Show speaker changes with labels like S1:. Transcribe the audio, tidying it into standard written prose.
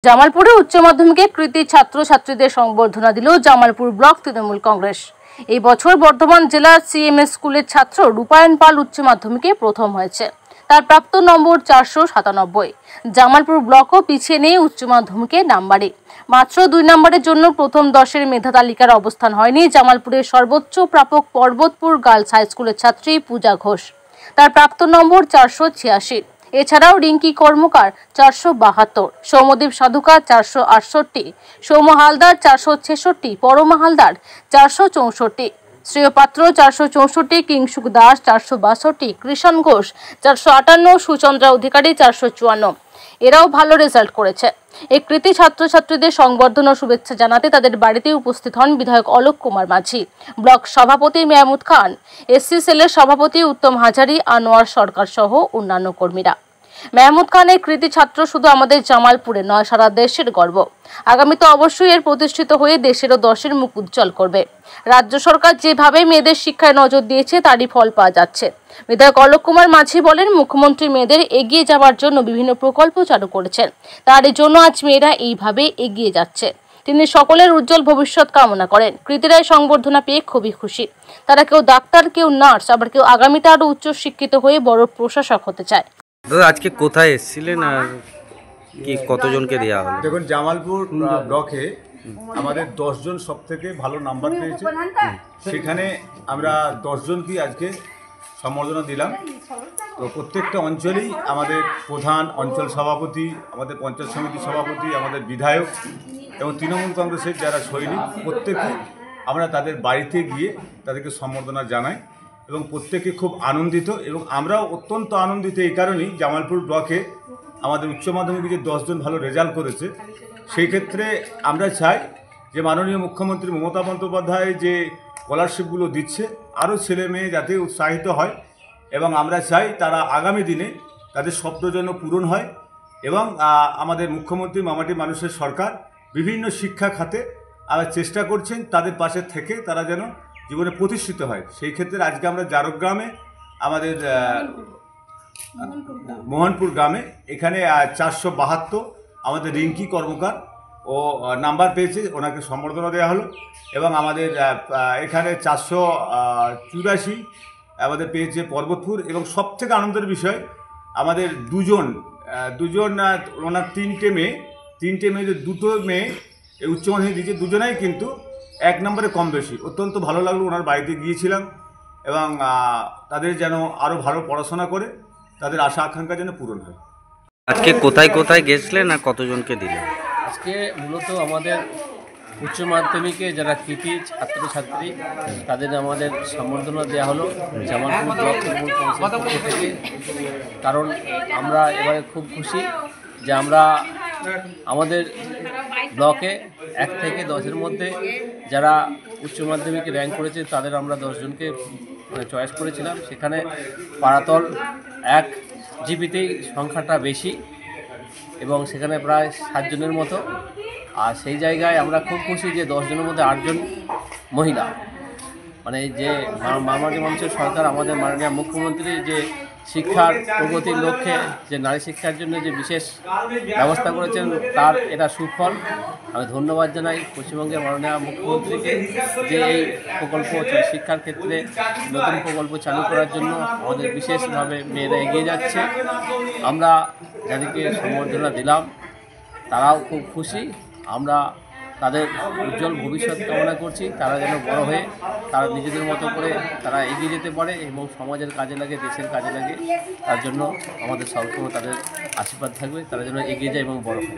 S1: জামালপুরে উচ্চ মাধ্যমিকে কৃতী ছাত্রছাত্রীদের সংবর্ধনা দিল জামালপুর ব্লক তৃণমূল কংগ্রেস। এই বছর বর্ধমান জেলার সিএমএস স্কুলের ছাত্র রূপায়ণ পাল উচ্চ মাধ্যমিকে প্রথম হয়েছে। তার প্রাপ্ত নম্বর 497। জামালপুর ব্লকও পিছিয়ে নেই উচ্চ মাধ্যমিকে নাম্বারে। মাত্র 2 নম্বরের জন্য প্রথম 10-এর মেধা তালিকার অবস্থান হয়নি জামালপুরের সর্বোচ্চ প্রাপক পর্বতপুর গার্লস হাই স্কুলের ছাত্রী পূজা ঘোষ। তার প্রাপ্ত নম্বর 486। এছাড়াও রিঙ্কি কর্মকার 472, সৌমদীপ সাধুকা 468, সৌম হালদার 466, পরমা হালদার 464, শ্রেয় পাত্র 464, কিংসুক দাস 462, কৃষণ ঘোষ 458, সুচন্দ্রা অধিকারী 454। এরাও ভালো রেজাল্ট করেছে। এই কৃতী ছাত্রছাত্রীদের সংবর্ধনা শুভেচ্ছা জানাতে তাদের বাড়িতে উপস্থিত হন বিধায়ক অলোক কুমার মাঝি, ব্লক সভাপতি মেহমুদ খান, এসসি সেলের সভাপতি উত্তম হাজারি, আনোয়ার সরকার সহ অন্যান্য কর্মীরা। মেহমুদ খানের কৃতী ছাত্র শুধু আমাদের জামালপুরে নয়, সারা দেশের গর্ব। আগামীতে অবশ্যই এর প্রতিষ্ঠিত হয়ে দেশেরও 10-এর মুখ উজ্জ্বল করবে। রাজ্য সরকার যেভাবে মেয়েদের শিক্ষায় নজর দিয়েছে তারই ফল পাওয়া যাচ্ছে। বিধায়ক অলোক কুমার মাঝি বলেন, মুখ্যমন্ত্রী মেয়েদের এগিয়ে যাওয়ার জন্য বিভিন্ন প্রকল্প চালু করেছেন, তার জন্য আজ মেয়েরা এইভাবে এগিয়ে যাচ্ছে। তিনি সকলের উজ্জ্বল ভবিষ্যৎ কামনা করেন। কৃতীরাই সংবর্ধনা পেয়ে খুবই খুশি। তারা কেউ ডাক্তার, কেউ নার্স, আবার কেউ আগামীতে আরো উচ্চ শিক্ষিত হয়ে বড় প্রশাসক হতে চায়।
S2: দাদা, আজকে কোথায় এসেছিলেন আর কি কতজনকে দেওয়া হলো?
S3: দেখুন, জামালপুর ব্লকে আমাদের 10 জন সব থেকে ভালো নাম্বার পেয়েছে। সেখানে আমরা 10 জনকে আজকে সম্বর্ধনা দিলাম। তো প্রত্যেকটা অঞ্চলেই আমাদের প্রধান, অঞ্চল সভাপতি, আমাদের পঞ্চায়েত সমিতি সভাপতি, আমাদের বিধায়ক এবং তৃণমূল কংগ্রেসের যারা সৈনিক, প্রত্যেকে আমরা তাদের বাড়িতে গিয়ে তাদেরকে সম্বর্ধনা জানাই এবং প্রত্যেকে খুব আনন্দিত। এবং আমরাও অত্যন্ত আনন্দিত এই কারণেই, জামালপুর ব্লকে আমাদের উচ্চ মাধ্যমিকে যে 10 জন ভালো রেজাল্ট করেছে, সেই ক্ষেত্রে আমরা চাই যে মাননীয় মুখ্যমন্ত্রী মমতা বন্দ্যোপাধ্যায় যে স্কলারশিপগুলো দিচ্ছে, আরও ছেলে মেয়ে যাতে উৎসাহিত হয় এবং আমরা চাই তারা আগামী দিনে তাদের স্বপ্ন যেন পূরণ হয়। এবং আমাদের মুখ্যমন্ত্রী মামাটি মানুষের সরকার বিভিন্ন শিক্ষা খাতে চেষ্টা করছেন তাদের পাশে থেকে তারা যেন জীবনে প্রতিষ্ঠিত হয়। সেই ক্ষেত্রে আজকে আমরা জারগ্রামে আমাদের মোহনপুর গ্রামে এখানে 472 আমাদের রিঙ্কি কর্মকার ও নাম্বার পেয়েছে, ওনাকে সম্বর্ধনা দেওয়া হলো। এবং আমাদের এখানে 484 আমাদের পেয়েছে পর্বতপুর। এবং সবথেকে আনন্দের বিষয়, আমাদের দুজন ওনার 3টে মেয়ে যে 2টো মেয়ে এই উচ্চ মাধ্যমিক দিয়েছে, দুজনাই কিন্তু 1 নম্বরে কম বেশি। অত্যন্ত ভালো লাগলো, ওনার বাড়িতে গিয়েছিলাম এবং তাদের যেন আরও ভালো পড়াশোনা করে তাদের আশা আকাঙ্ক্ষা যেন পূরণ হয়।
S2: আজকে কোথায় কোথায় গেছিলেন আর কতজনকে দিলেন?
S4: আজকে মূলত আমাদের উচ্চ মাধ্যমিকে যারা কৃতী ছাত্রছাত্রী তাদের আমাদের সম্বর্ধনা দেওয়া হলো জামালপুর ব্লক তৃণমূল কংগ্রেসের পক্ষ থেকে। কারণ আমরা এবারে খুব খুশি যে আমরা আমাদের ব্লকে 1 থেকে 10-এর মধ্যে যারা উচ্চ মাধ্যমিকে র্যাঙ্ক করেছে তাদের আমরা 10 জনকে চয়েস করেছিলাম। সেখানে পাড়াতল 1 জিপিতেই সংখ্যাটা বেশি এবং সেখানে প্রায় 7 জনের মতো। আর সেই জায়গায় আমরা খুব খুশি যে 10 জনের মধ্যে 8 জন মহিলা। মানে যে মামাটি মানুষের সরকার, আমাদের মাননীয় মুখ্যমন্ত্রী যে শিক্ষার প্রগতির লক্ষ্যে যে নারী শিক্ষার জন্য যে বিশেষ ব্যবস্থা করেছেন, তার এটা সুফল। আমি ধন্যবাদ জানাই পশ্চিমবঙ্গের মাননীয় মুখ্যমন্ত্রীকে যে এই প্রকল্প শিক্ষার ক্ষেত্রে নতুন প্রকল্প চালু করার জন্য আমাদের বিশেষভাবে মেয়েরা এগিয়ে যাচ্ছে। আমরা যাদেরকে সম্বর্ধনা দিলাম তারাও খুব খুশি। আমরা তাদের উজ্জ্বল ভবিষ্যৎ কামনা করছি। তারা যেন বড় হয়ে তারা নিজেদের মতো করে তারা এগিয়ে যেতে পারে এবং সমাজের কাজে লাগে, দেশের কাজে লাগে। তার জন্য আমাদের সবসময় তাদের আশীর্বাদ থাকবে, তারা যেন এগিয়ে যায় এবং বড় হয়।